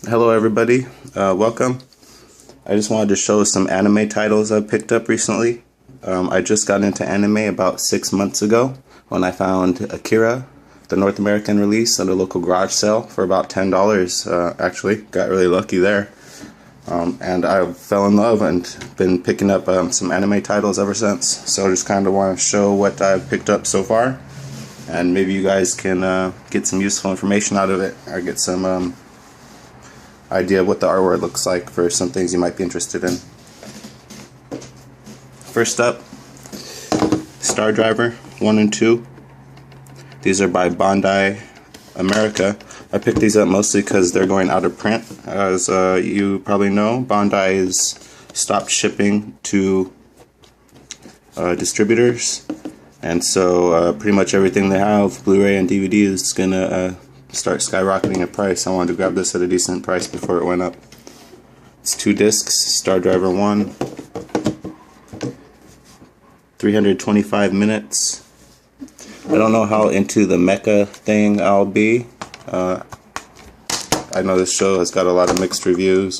Hello everybody, welcome. I just wanted to show some anime titles I picked up recently. I just got into anime about 6 months ago when I found Akira, the North American release, at a local garage sale for about $10 actually. Got really lucky there. And I fell in love and been picking up some anime titles ever since. So I just kind of want to show what I've picked up so far. And maybe you guys can get some useful information out of it, or get some idea of what the artwork looks like for some things you might be interested in. First up, Star Driver 1 and 2. These are by Bandai America. I picked these up mostly because they're going out of print. As you probably know, Bandai has stopped shipping to distributors, and so pretty much everything they have, Blu-ray and DVD, is gonna start skyrocketing in price. I wanted to grab this at a decent price before it went up. It's 2 discs, Star Driver 1, 325 minutes. I don't know how into the mecha thing I'll be. I know this show has got a lot of mixed reviews,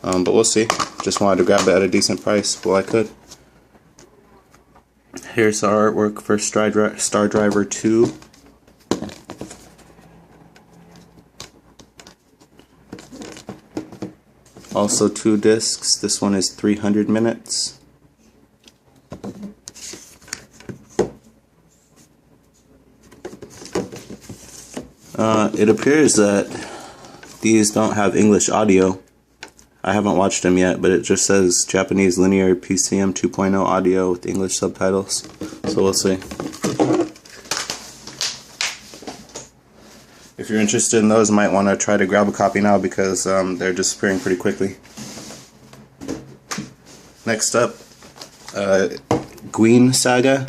but we'll see. Just wanted to grab it at a decent price while I could. Here's the artwork for Star Driver 2. Also 2 discs. This one is 300 minutes. It appears that these don't have English audio. I haven't watched them yet, but it just says Japanese linear PCM 2.0 audio with English subtitles. So we'll see. If you're interested in those, you might want to try to grab a copy now because they're disappearing pretty quickly. Next up, Guin Saga.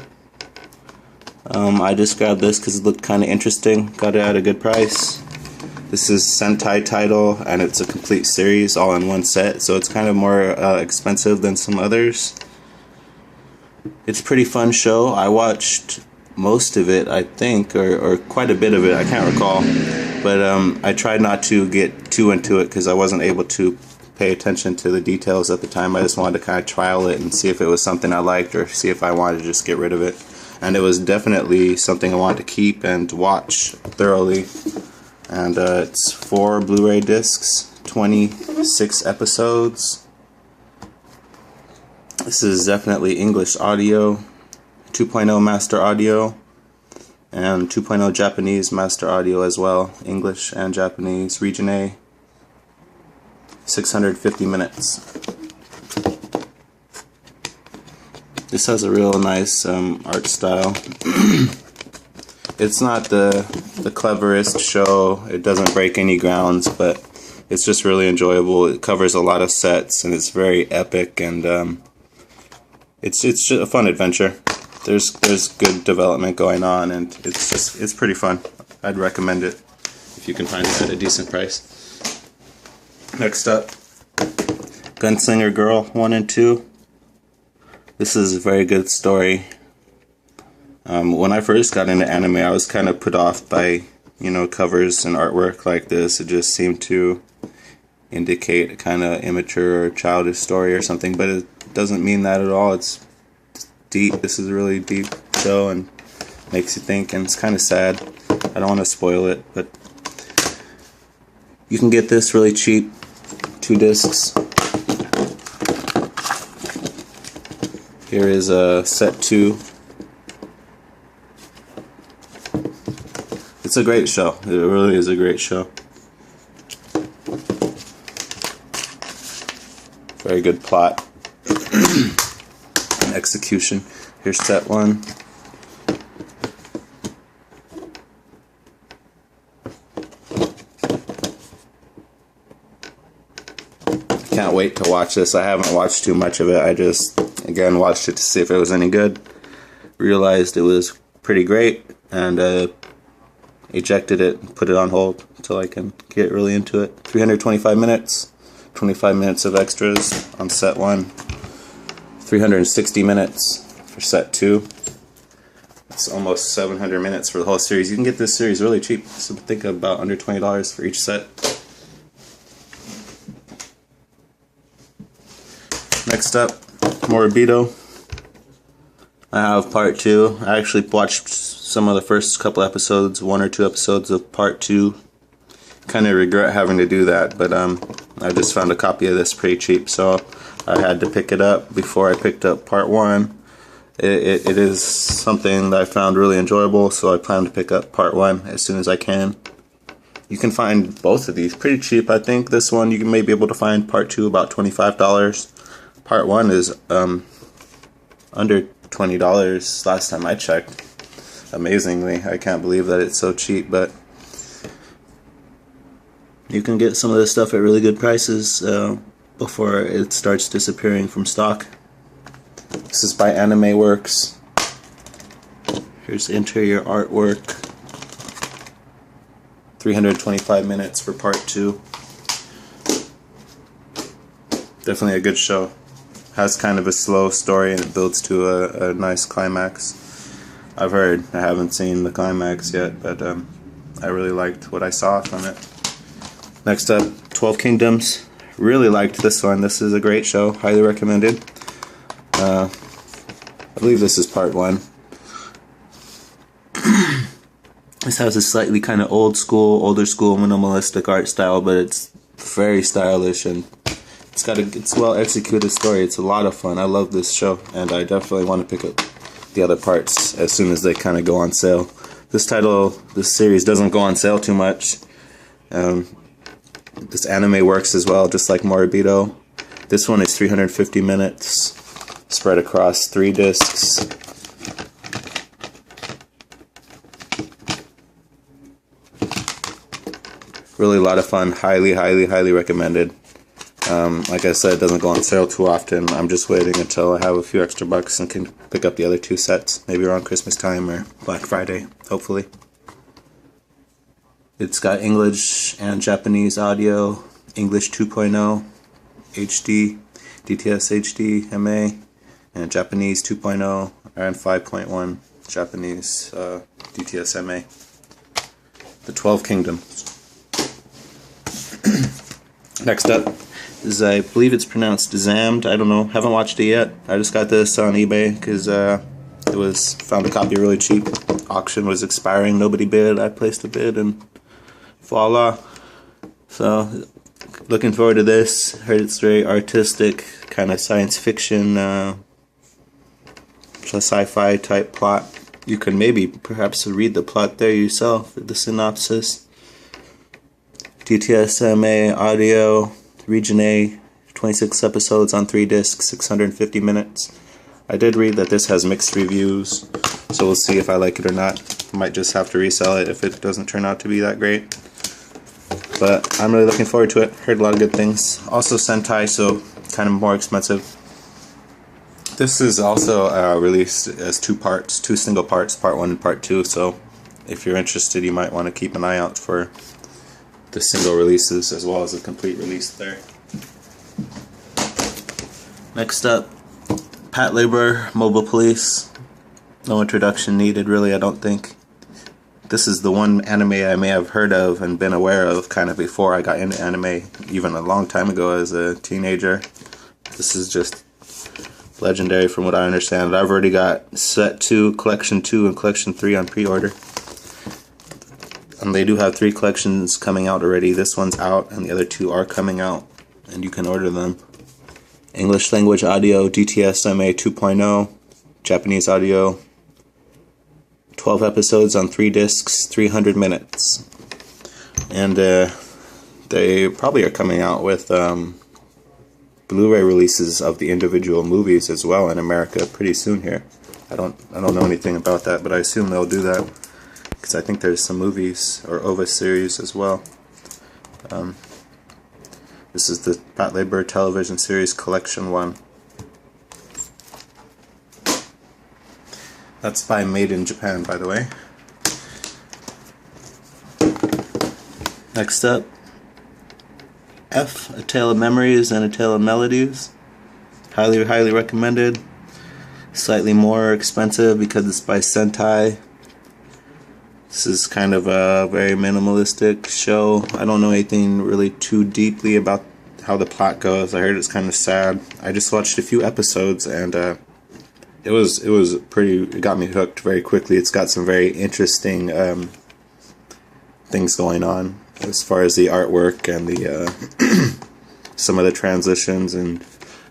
I just grabbed this because it looked kind of interesting. Got it at a good price. This is Sentai title, and it's a complete series all in one set, so it's kind of more expensive than some others. It's a pretty fun show. I watched most of it, I think, or quite a bit of it, I can't recall, but I tried not to get too into it because I wasn't able to pay attention to the details at the time. I just wanted to kind of trial it and see if it was something I liked, or see if I wanted to just get rid of it. And it was definitely something I wanted to keep and watch thoroughly. And it's 4 Blu-ray discs, 26 episodes. This is definitely English audio, 2.0 master audio, and 2.0 Japanese master audio as well, English and Japanese, region A, 650 minutes. This has a real nice art style. It's not the cleverest show, it doesn't break any grounds, but it's just really enjoyable. It covers a lot of sets, and it's very epic, and it's just a fun adventure. There's good development going on, and it's pretty fun. I'd recommend it if you can find it at a decent price. Next up, Gunslinger Girl 1 and 2. This is a very good story. When I first got into anime, I was kind of put off by, covers and artwork like this. It just seemed to indicate a kind of immature or childish story or something, but it doesn't mean that at all. It's deep. This is a really deep show and makes you think, and it's kind of sad. I don't want to spoil it, but you can get this really cheap. 2 discs. Here is set 2. It's a great show. It really is a great show. Very good plot. Execution. Here's set 1. Can't wait to watch this. I haven't watched too much of it. I just, again, watched it to see if it was any good. Realized it was pretty great, and ejected it and put it on hold until I can get really into it. 325 minutes, 25 minutes of extras on set 1, 360 minutes for set 2. It's almost 700 minutes for the whole series. You can get this series really cheap, so think about under $20 for each set. Next up, Moribito. I have part 2. I actually watched some of the first couple episodes, 1 or 2 episodes of part 2. Kind of regret having to do that, but I just found a copy of this pretty cheap, so I had to pick it up before I picked up part 1. It is something that I found really enjoyable, so I plan to pick up part 1 as soon as I can. You can find both of these pretty cheap. I think this one you may be able to find part 2 about $25. Part 1 is under $20 last time I checked. Amazingly, I can't believe that it's so cheap, but you can get some of this stuff at really good prices before it starts disappearing from stock. This is by Anime Works. Here's interior artwork. 325 minutes for part 2. Definitely a good show. Has kind of a slow story and it builds to a nice climax. I've heard. I haven't seen the climax yet, but I really liked what I saw from it. Next up, 12 Kingdoms. Really liked this one. This is a great show. Highly recommended. I believe this is part 1. This has a slightly kind of older school, minimalistic art style, but it's very stylish and it's well executed story. It's a lot of fun. I love this show, and I definitely want to pick up the other parts as soon as they kind of go on sale. This series doesn't go on sale too much. This Anime Works as well, just like Moribito. This one is 350 minutes, spread across 3 discs. Really a lot of fun. Highly, highly, highly recommended. Like I said, it doesn't go on sale too often. I'm just waiting until I have a few extra bucks and can pick up the other 2 sets, maybe around Christmas time or Black Friday, hopefully. It's got English and Japanese audio, English 2.0, HD, DTS HD, MA, and Japanese 2.0 and 5.1 Japanese DTS MA. The 12 Kingdoms. Next up is, I believe it's pronounced Xam'd. I don't know, haven't watched it yet. I just got this on eBay because found a copy really cheap. Auction was expiring, nobody bid. I placed a bid and voila. So looking forward to this. Heard it's very artistic, kind of science fiction, sci-fi type plot. You can maybe perhaps read the plot there yourself, the synopsis. DTSMA audio, Region A, 26 episodes on 3 discs, 650 minutes. I did read that this has mixed reviews, so we'll see if I like it or not. Might just have to resell it if it doesn't turn out to be that great. But I'm really looking forward to it. Heard a lot of good things. Also Sentai, so kind of more expensive. This is also released as 2 parts, 2 single parts, part 1 and part 2, so if you're interested you might want to keep an eye out for the single releases as well as a complete release there. Next up, Patlabor Mobile Police. No introduction needed really, I don't think. This is the one anime I may have heard of and been aware of kind of before I got into anime, even a long time ago as a teenager. This is just legendary from what I understand. I've already got set 2, collection 2, and collection 3 on pre-order. And they do have 3 collections coming out already. This one's out and the other 2 are coming out and you can order them. English language audio, DTSMA 2.0, Japanese audio, 12 episodes on 3 discs, 300 minutes. And they probably are coming out with Blu-ray releases of the individual movies as well in America pretty soon here. I don't know anything about that, but I assume they'll do that because I think there's some movies or OVA series as well. This is the Patlabor television series collection 1. That's by Made in Japan, by the way. Next up, F, A Tale of Memories and A Tale of Melodies. Highly, highly recommended. Slightly more expensive because it's by Sentai. This is kind of a very minimalistic show. I don't know anything really too deeply about how the plot goes. I heard it's kind of sad. I just watched a few episodes, and it got me hooked very quickly. It's got some very interesting things going on as far as the artwork and the some of the transitions, and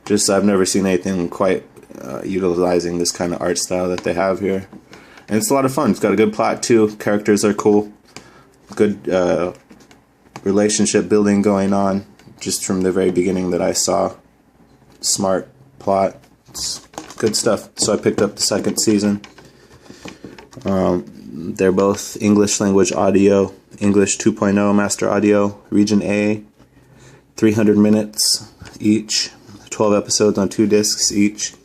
just I've never seen anything quite utilizing this kind of art style that they have here. And it's a lot of fun. It's got a good plot too. Characters are cool. Good relationship building going on just from the very beginning that I saw. Smart plot. It's good stuff. So I picked up the second season. They're both English language audio, English 2.0 master audio, region A, 300 minutes each, 12 episodes on 2 discs each.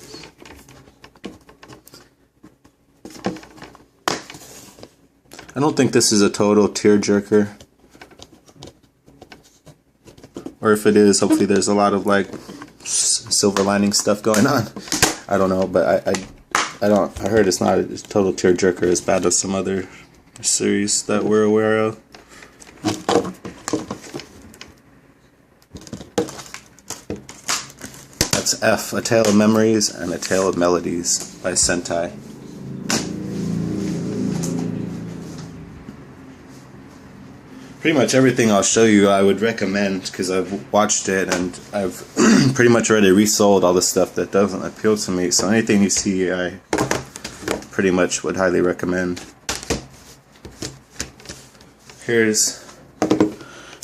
I don't think this is a total tearjerker, or if it is, hopefully there's a lot of like silver lining stuff going on. I don't know, but I heard it's not a total tearjerker as bad as some other series that we're aware of. That's F, A Tale of Memories and A Tale of Melodies by Sentai. Pretty much everything I'll show you I would recommend because I've watched it, and I've pretty much already resold all the stuff that doesn't appeal to me. So anything you see I pretty much would highly recommend. Here's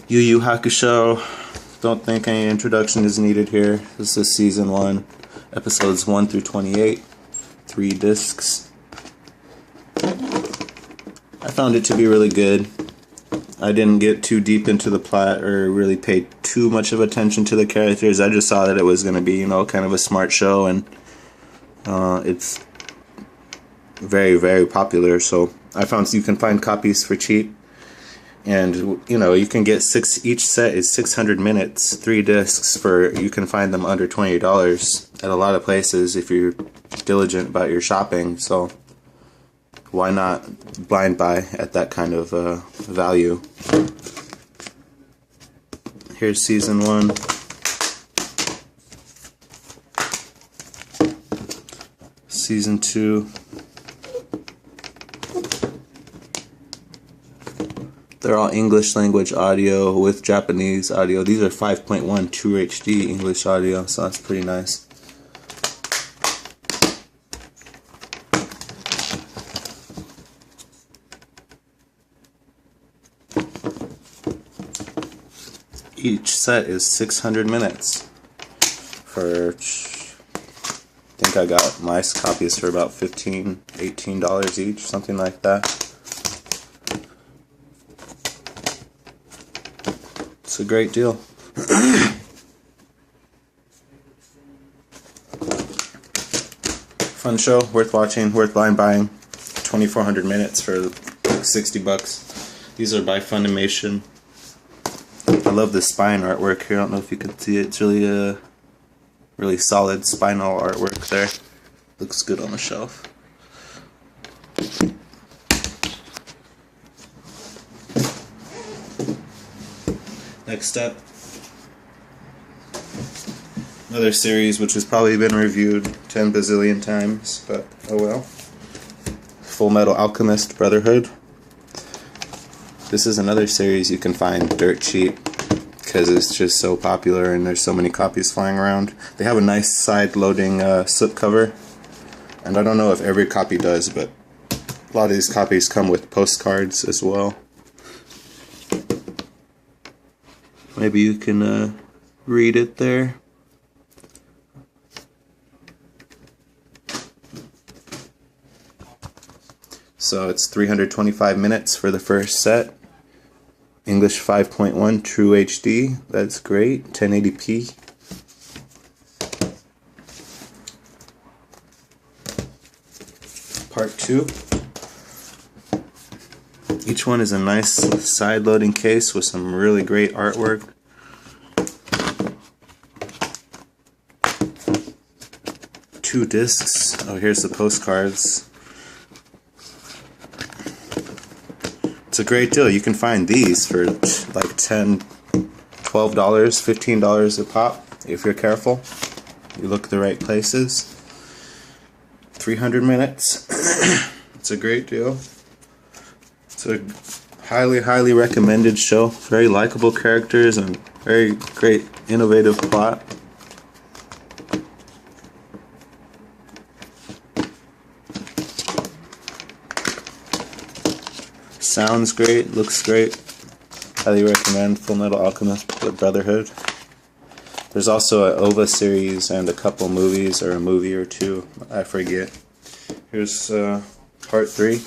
Yu Hakusho. Don't think any introduction is needed here. This is season 1, episodes 1 through 28, 3 discs. I found it to be really good. I didn't get too deep into the plot or really pay too much of attention to the characters. I just saw that it was going to be, kind of a smart show, and it's very, very popular. So I found you can find copies for cheap, and you can get each set is 600 minutes, 3 discs you can find them under $20 at a lot of places if you're diligent about your shopping. So why not blind buy at that kind of value? Here's season 1. Season 2. They're all English language audio with Japanese audio. These are 5.1 True HD English audio, so that's pretty nice. Each set is 600 minutes for, I think I got my copies for about $15, $18 each, something like that. It's a great deal. Fun show, worth watching, worth blind buying. 2,400 minutes for like $60. These are by Funimation. I love the spine artwork here. I don't know if you can see it. It's really really solid spinal artwork there. Looks good on the shelf. Next up, another series which has probably been reviewed 10 bazillion times, but oh well. Fullmetal Alchemist Brotherhood. This is another series you can find dirt cheap because it's just so popular and there's so many copies flying around. They have a nice side-loading slipcover, and I don't know if every copy does, but a lot of these copies come with postcards as well. Maybe you can read it there. So it's 325 minutes for the first set. English 5.1 True HD. That's great. 1080p. Part 2. Each one is a nice side-loading case with some really great artwork. Two discs. Oh, here's the postcards. It's a great deal. You can find these for like $10 $12, $15 a pop if you're careful. You look the right places. 300 minutes. It's a great deal. It's a highly recommended show. Very likable characters and very great innovative plot. Sounds great, looks great. Highly recommend Fullmetal Alchemist Brotherhood. There's also an OVA series and a couple movies, or a movie or two, I forget. Here's part 3.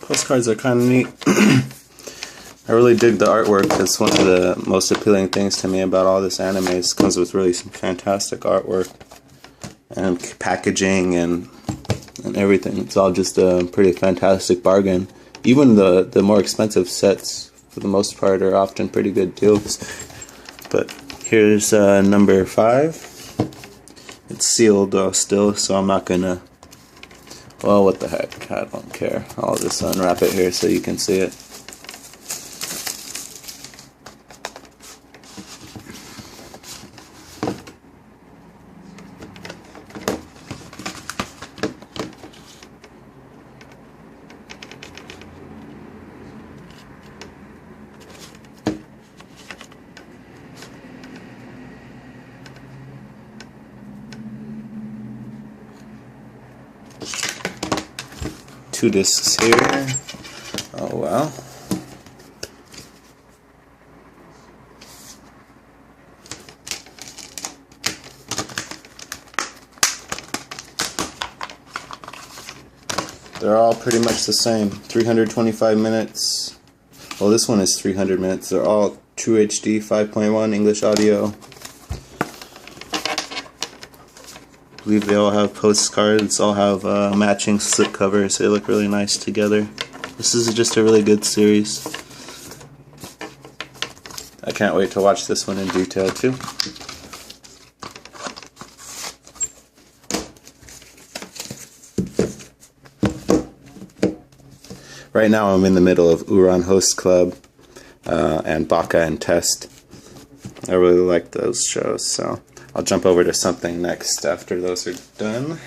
Postcards are kind of neat. I really dig the artwork. That's one of the most appealing things to me about all this anime. It comes with really some fantastic artwork and packaging and everything. It's all just a pretty fantastic bargain. Even the more expensive sets, for the most part, are often pretty good deals. But here's number 5. It's sealed still, so I'm not gonna. Well, what the heck, I don't care. I'll just unwrap it here so you can see it. Two discs here. Oh wow. They're all pretty much the same. 325 minutes. Well, this one is 300 minutes. They're all True HD 5.1 English audio. I believe they all have postcards, all have matching slipcovers. They look really nice together. This is just a really good series. I can't wait to watch this one in detail too. Right now I'm in the middle of Uran Host Club and Baka and Test. I really like those shows, so I'll jump over to something next after those are done.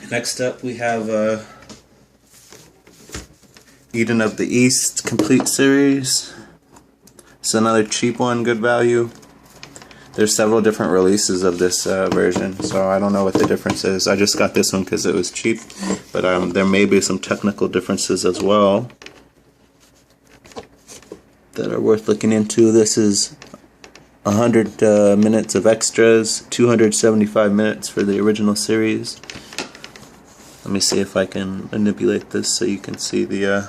Next up we have Eden of the East complete series. It's another cheap one, good value. There's several different releases of this version, so I don't know what the difference is. I just got this one because it was cheap, but there may be some technical differences as well that are worth looking into. This is 100 minutes of extras, 275 minutes for the original series. Let me see if I can manipulate this so you can see the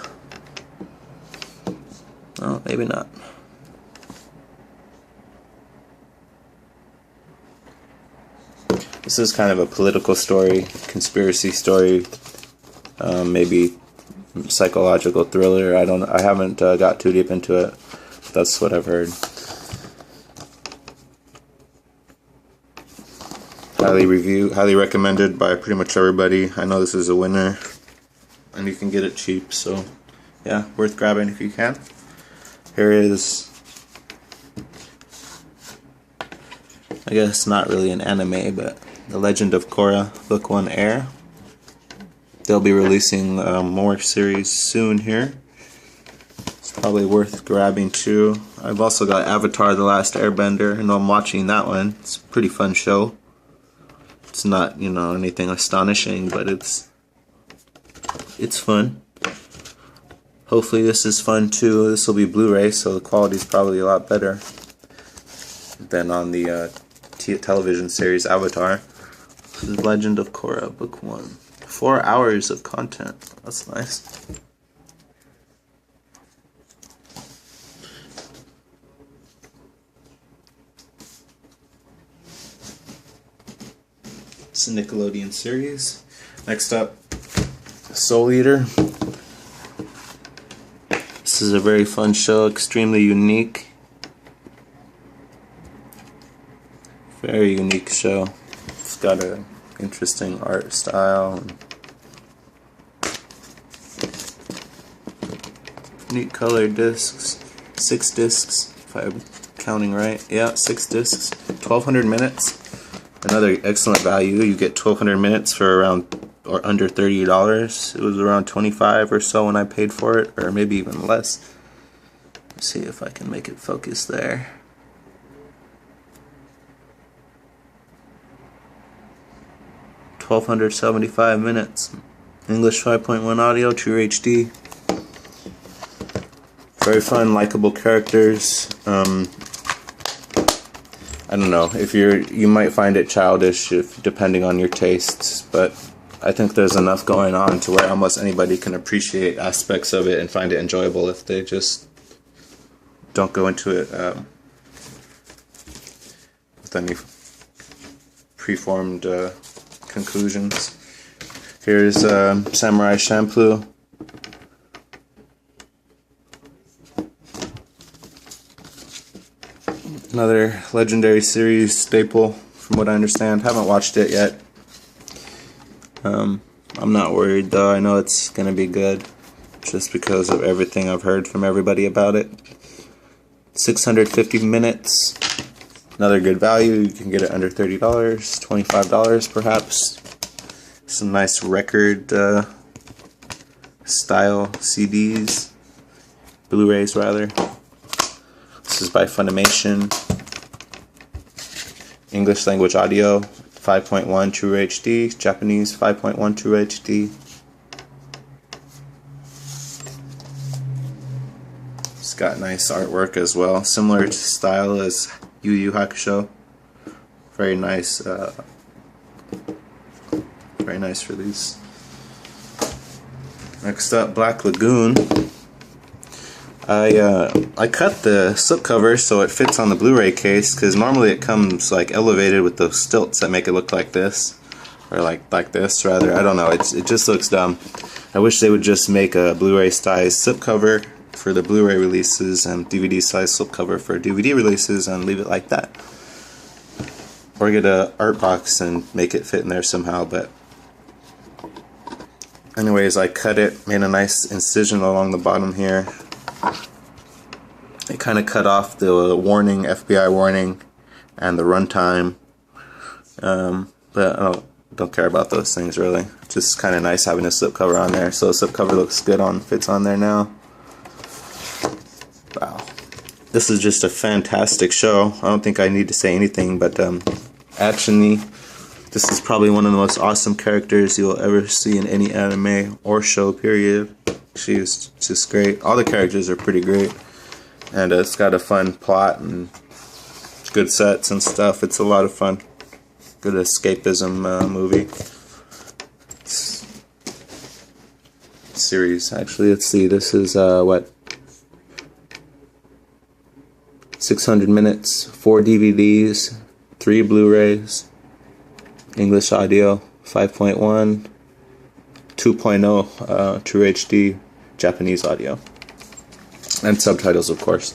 oh, maybe not. This is kind of a political story, conspiracy story, maybe psychological thriller. I haven't got too deep into it. That's what I've heard. Highly recommended by pretty much everybody. I know this is a winner, and you can get it cheap, so yeah, worth grabbing if you can. Here is, I guess not really an anime, but The Legend of Korra, Book 1 Air. They'll be releasing more series soon here. It's probably worth grabbing too. I've also got Avatar: The Last Airbender, and I'm watching that one. It's a pretty fun show. It's not, you know, anything astonishing, but it's fun. Hopefully this is fun too. This will be Blu-ray, so the quality's probably a lot better. than on the television series Avatar. This is Legend of Korra, Book 1. 4 hours of content. That's nice. It's a Nickelodeon series. Next up, Soul Eater. This is a very fun show, extremely unique. Very unique show. It's got an interesting art style. And neat colored discs. 6 discs, if I'm counting right. Yeah, 6 discs. 1,200 minutes. Another excellent value. You get 1,200 minutes for around or under $30. It was around 25 or so when I paid for it, or maybe even less. Let's see if I can make it focus there. $1,275 minutes. English 5.1 audio, true HD. Very fun, likable characters. I don't know, if you might find it childish depending on your tastes, but I think there's enough going on to where almost anybody can appreciate aspects of it and find it enjoyable if they just don't go into it with any preformed conclusions. Here's Samurai Champloo. Another legendary series staple, from what I understand. Haven't watched it yet. I'm not worried though. I know it's gonna be good, just because of everything I've heard from everybody about it. 650 minutes. Another good value. You can get it under $30, $25 perhaps. Some nice record style CDs, Blu-rays rather. This is by Funimation. English language audio, 5.1 True HD, Japanese 5.1 True HD. It's got nice artwork as well, similar to style as Yu Hakusho. Very nice release. Next up, Black Lagoon. I cut the slipcover so it fits on the Blu-ray case, because normally it comes like elevated with those stilts that make it look like this, or like this rather. I don't know. It just looks dumb. I wish they would just make a Blu-ray size slipcover for the Blu-ray releases and DVD size slipcover for DVD releases and leave it like that, or get a art box and make it fit in there somehow. But anyways, I cut it, made a nice incision along the bottom here. It kind of cut off the warning, FBI warning, and the runtime, but I don't care about those things really. Just kind of nice having a slipcover on there. So the slipcover looks good fits on there now. Wow, this is just a fantastic show. I don't think I need to say anything, but actiony. This is probably one of the most awesome characters you'll ever see in any anime or show, period. She's just great. All the characters are pretty great. And it's got a fun plot and good sets and stuff. It's a lot of fun. Good escapism movie. Series, actually. Let's see. This is, 600 minutes, 4 DVDs, 3 Blu-rays, English audio, 5.1, 2.0 True HD, Japanese audio, and subtitles, of course.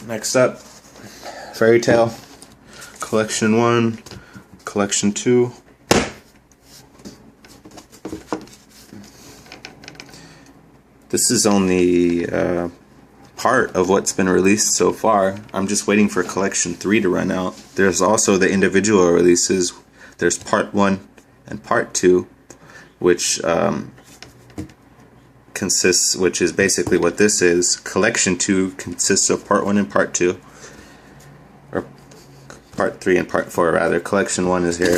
Next up, Fairy Tail, Collection 1, Collection 2. This is only part of what's been released so far. I'm just waiting for Collection 3 to run out. There's also the individual releases. There's Part 1 and Part 2, which is basically what this is. Collection 2 consists of Part 1 and Part 2, or Part 3 and Part 4 rather. Collection 1 is here.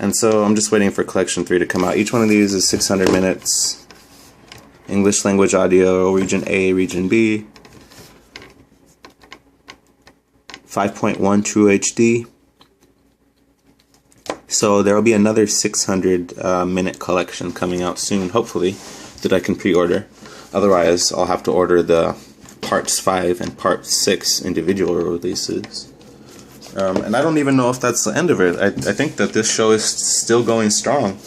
And And so I'm just waiting for Collection 3 to come out. Each one of these is 600 minutes. English language audio, Region A, Region B. 5.1 True HD. So there will be another 600 minute collection coming out soon, hopefully, that I can pre-order. Otherwise, I'll have to order the Parts 5 and Part 6 individual releases. And I don't even know if that's the end of it. I think that this show is still going strong.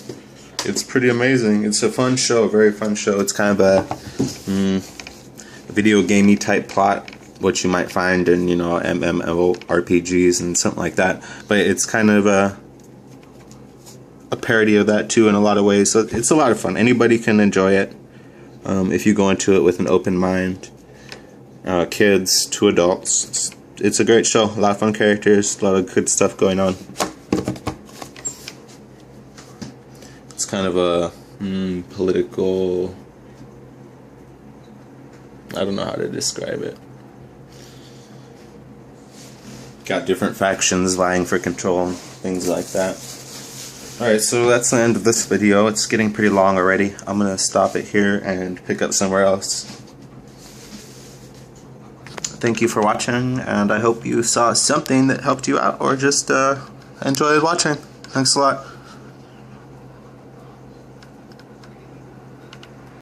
It's pretty amazing. It's a fun show, very fun show. It's kind of a video gamey type plot, what you might find in, you know, MMORPGs and something like that. But it's kind of a parody of that too in a lot of ways. So it's a lot of fun. Anybody can enjoy it if you go into it with an open mind. Kids to adults. It's a great show. A lot of fun characters. A lot of good stuff going on. It's kind of a political... I don't know how to describe it. Got different factions vying for control and things like that. Alright, so that's the end of this video. It's getting pretty long already. I'm going to stop it here and pick up somewhere else. Thank you for watching, and I hope you saw something that helped you out or just enjoyed watching. Thanks a lot.